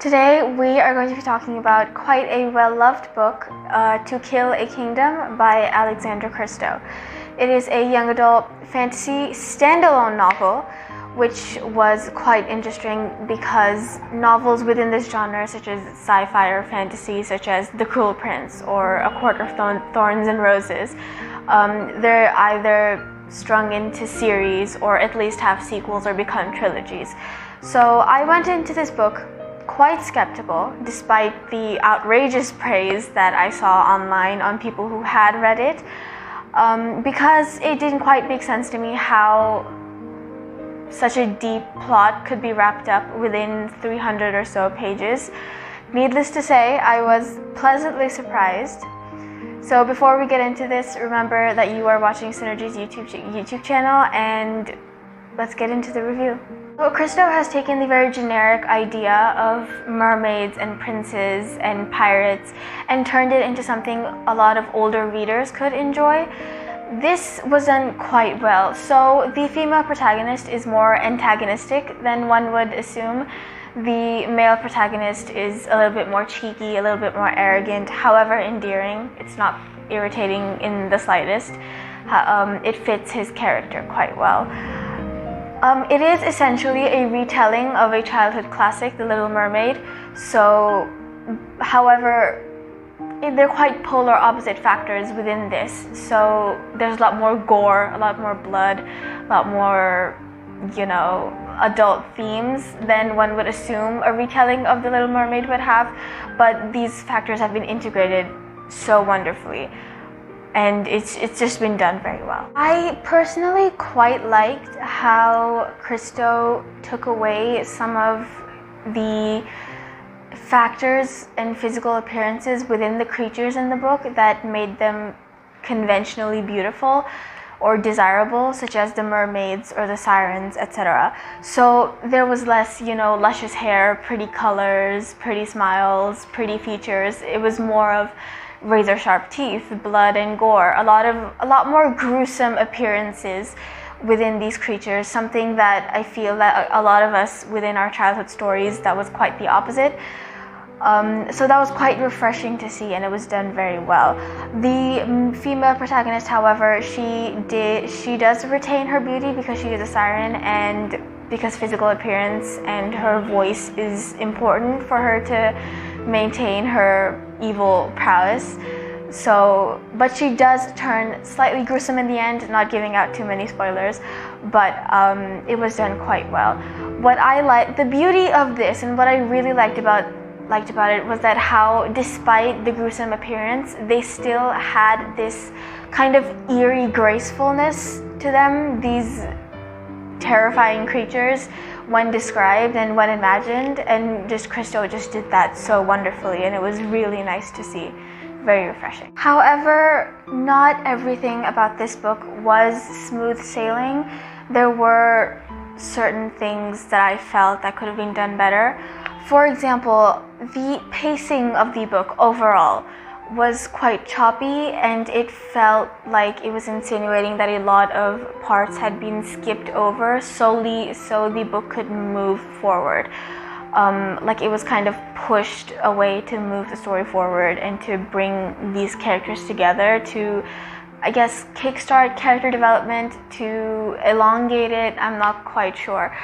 Today we are going to be talking about quite a well-loved book, To Kill a Kingdom by Alexandra Christo. It is a young adult fantasy standalone novel, which was quite interesting because novels within this genre, such as sci-fi or fantasy, such as The Cruel Prince or A Court of Thorns and Roses, they're either strung into series or at least have sequels or become trilogies. So I went into this book quite skeptical, despite the outrageous praise that I saw online on people who had read it, because it didn't quite make sense to me how such a deep plot could be wrapped up within 300 or so pages. Needless to say, I was pleasantly surprised. So before we get into this, remember that you are watching Synergy's YouTube channel, and let's get into the review. So Christo has taken the very generic idea of mermaids and princes and pirates and turned it into something a lot of older readers could enjoy. This was done quite well. So the female protagonist is more antagonistic than one would assume. The male protagonist is a little bit more cheeky, a little bit more arrogant, however endearing. It's not irritating in the slightest. It fits his character quite well. It is essentially a retelling of a childhood classic, The Little Mermaid. So, however, they're quite polar opposite factors within this. So there's a lot more gore, a lot more blood, a lot more, adult themes than one would assume a retelling of The Little Mermaid would have. But these factors have been integrated so wonderfully. And it's just been done very well. I personally quite liked how Christo took away some of the factors and physical appearances within the creatures in the book that made them conventionally beautiful or desirable, such as the mermaids or the sirens, etc. So there was less, luscious hair, pretty colors, pretty smiles, pretty features. It was more of razor sharp teeth, blood and gore, a lot more gruesome appearances within these creatures, something that I feel that a lot of us within our childhood stories, that was quite the opposite. So that was quite refreshing to see, and it was done very well. The female protagonist, however, she does retain her beauty because she is a siren, and because physical appearance and her voice is important for her to maintain her evil prowess. So, but she does turn slightly gruesome in the end, not giving out too many spoilers, but it was done quite well. What I like, the beauty of this, and what I really liked about it was that how, despite the gruesome appearance, they still had this kind of eerie gracefulness to them, these terrifying creatures when described and when imagined, and Christo just did that so wonderfully, and it was really nice to see. Very refreshing. However, not everything about this book was smooth sailing. There were certain things that I felt that could have been done better. For example, the pacing of the book overall was quite choppy, and it felt like it was insinuating that a lot of parts had been skipped over solely so the book could move forward. Like it was kind of pushed away to move the story forward and to bring these characters together, to, I guess, kickstart character development, to elongate it. I'm not quite sure.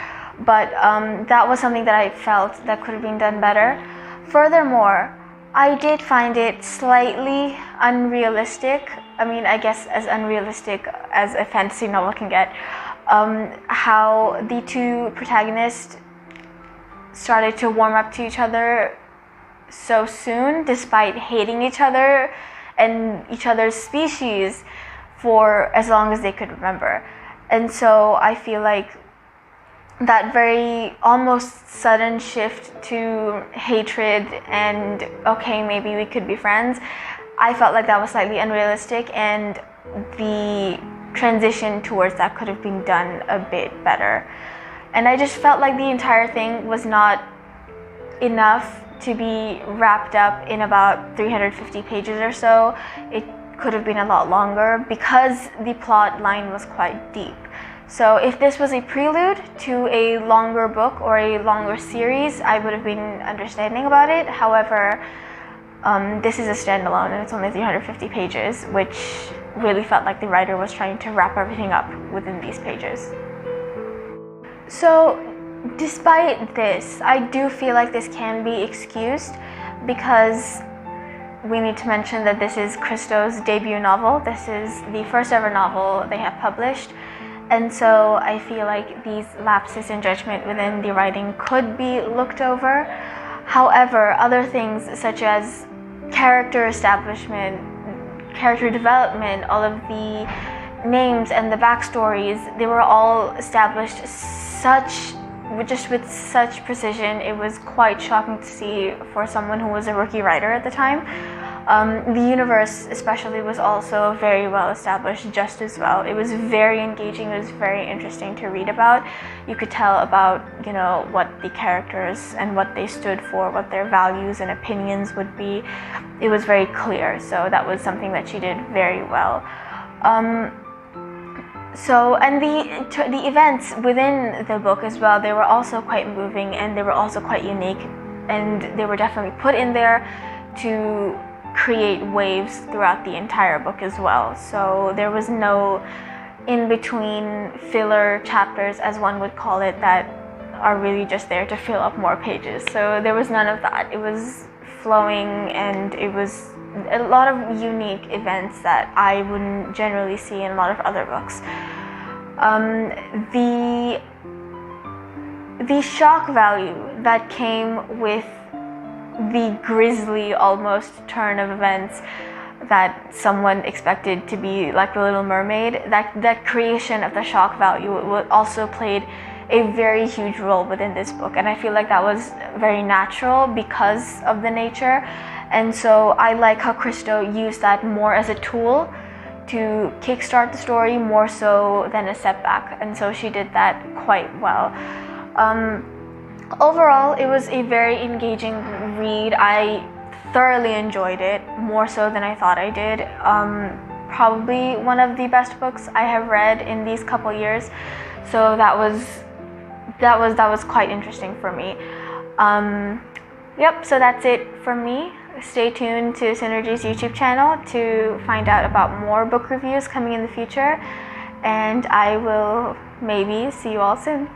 But that was something that I felt that could have been done better. Furthermore, I did find it slightly unrealistic. I mean, I guess as unrealistic as a fantasy novel can get. How the two protagonists started to warm up to each other so soon, despite hating each other and each other's species for as long as they could remember. And so I feel like that very almost sudden shift to hatred and, okay, maybe we could be friends, I felt like that was slightly unrealistic, and the transition towards that could have been done a bit better. And I just felt like the entire thing was not enough to be wrapped up in about 350 pages or so. It could have been a lot longer because the plot line was quite deep. So if this was a prelude to a longer book or a longer series, I would have been understanding about it. However, this is a standalone and it's only 350 pages, which really felt like the writer was trying to wrap everything up within these pages. So despite this, I do feel like this can be excused because we need to mention that this is Christo's debut novel. This is the first ever novel they have published. And so I feel like these lapses in judgment within the writing could be looked over. However, other things such as character establishment, character development, all of the names and the backstories, they were all established with such precision. It was quite shocking to see for someone who was a rookie writer at the time. The universe especially was also very well established just as well. It was very engaging, it was very interesting to read about. You could tell about, what the characters and what they stood for, what their values and opinions would be. It was very clear, so that was something that she did very well. And the events within the book as well, they were also quite moving and they were also quite unique, and they were definitely put in there to create waves throughout the entire book as well. So there was no in-between filler chapters, as one would call it, that are really just there to fill up more pages. So there was none of that. It was flowing and it was a lot of unique events that I wouldn't generally see in a lot of other books. The shock value that came with the grisly almost turn of events that someone expected to be like The Little Mermaid, that creation of the shock value also played a very huge role within this book, and I feel like that was very natural because of the nature. And so I like how Christo used that more as a tool to kickstart the story more so than a setback, and so she did that quite well. Overall, it was a very engaging read. I thoroughly enjoyed it, more so than I thought I did. Probably one of the best books I have read in these couple years, so that was quite interesting for me. So that's it from me. Stay tuned to Synergy's YouTube channel to find out about more book reviews coming in the future, and I will maybe see you all soon.